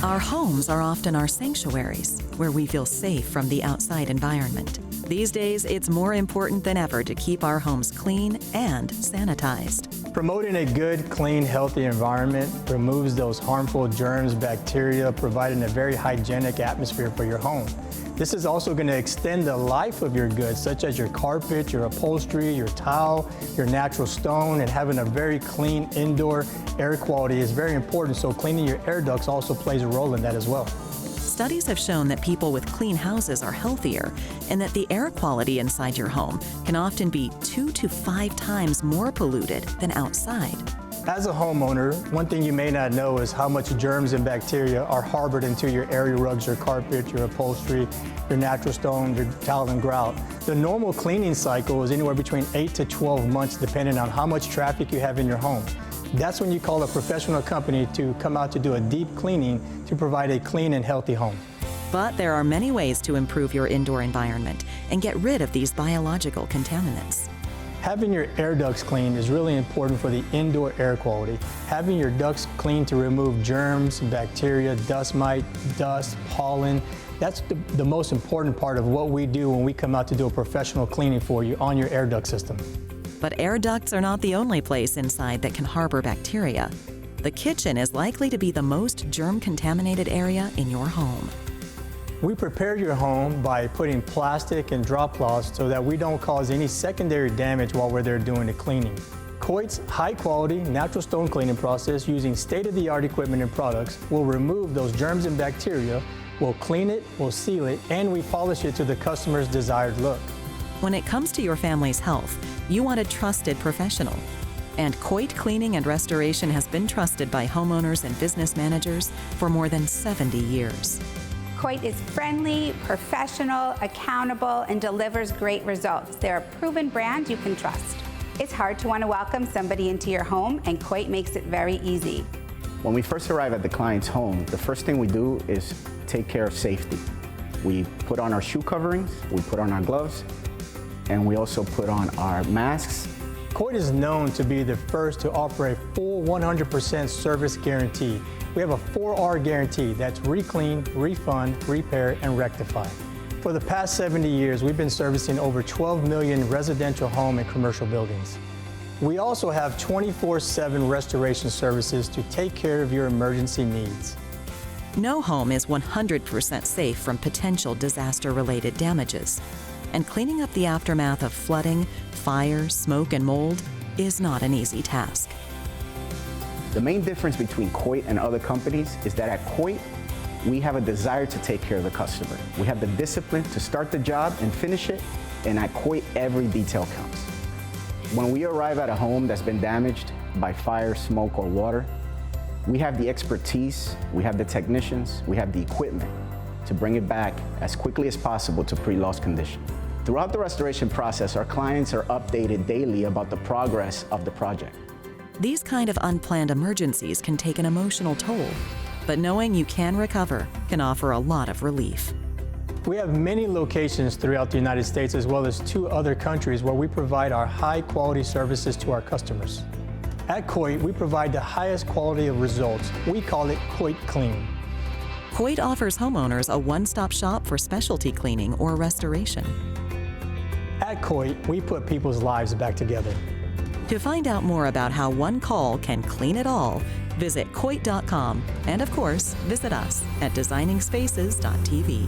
Our homes are often our sanctuaries, where we feel safe from the outside environment. These days, it's more important than ever to keep our homes clean and sanitized. Promoting a good, clean, healthy environment removes those harmful germs, bacteria, providing a very hygienic atmosphere for your home. This is also going to extend the life of your goods, such as your carpet, your upholstery, your tile, your natural stone, and having a very clean indoor air quality is very important, so cleaning your air ducts also plays a role in that as well. Studies have shown that people with clean houses are healthier, and that the air quality inside your home can often be 2 to 5 times more polluted than outside. As a homeowner, one thing you may not know is how much germs and bacteria are harbored into your area rugs, your carpet, your upholstery, your natural stone, your tile and grout. The normal cleaning cycle is anywhere between 8 to 12 months depending on how much traffic you have in your home. That's when you call a professional company to come out to do a deep cleaning to provide a clean and healthy home. But there are many ways to improve your indoor environment and get rid of these biological contaminants. Having your air ducts clean is really important for the indoor air quality. Having your ducts clean to remove germs, bacteria, dust mite, dust, pollen, that's the most important part of what we do when we come out to do a professional cleaning for you on your air duct system. But air ducts are not the only place inside that can harbor bacteria. The kitchen is likely to be the most germ-contaminated area in your home. We prepare your home by putting plastic and drop cloths so that we don't cause any secondary damage while we're there doing the cleaning. Coit's high-quality natural stone cleaning process using state-of-the-art equipment and products will remove those germs and bacteria, we'll clean it, we'll seal it, and we polish it to the customer's desired look. When it comes to your family's health, you want a trusted professional. And Coit Cleaning and Restoration has been trusted by homeowners and business managers for more than 70 years. Coit is friendly, professional, accountable, and delivers great results. They're a proven brand you can trust. It's hard to want to welcome somebody into your home, and Coit makes it very easy. When we first arrive at the client's home, the first thing we do is take care of safety. We put on our shoe coverings, we put on our gloves, and we also put on our masks. Coit is known to be the first to offer a full 100% service guarantee. We have a 4R guarantee. That's re-clean, refund, repair, and rectify. For the past 70 years, we've been servicing over 12 million residential home and commercial buildings. We also have 24/7 restoration services to take care of your emergency needs. No home is 100% safe from potential disaster-related damages. And cleaning up the aftermath of flooding, fire, smoke, and mold is not an easy task. The main difference between Coit and other companies is that at Coit, we have a desire to take care of the customer. We have the discipline to start the job and finish it, and at Coit, every detail counts. When we arrive at a home that's been damaged by fire, smoke, or water, we have the expertise, we have the technicians, we have the equipment to bring it back as quickly as possible to pre-loss condition. Throughout the restoration process, our clients are updated daily about the progress of the project. These kind of unplanned emergencies can take an emotional toll, but knowing you can recover can offer a lot of relief. We have many locations throughout the United States as well as 2 other countries where we provide our high-quality services to our customers. At Coit, we provide the highest quality of results. We call it Coit Clean. Coit offers homeowners a one-stop shop for specialty cleaning or restoration. At Coit, we put people's lives back together. To find out more about how one call can clean it all, visit Coit.com and, of course, visit us at designingspaces.tv.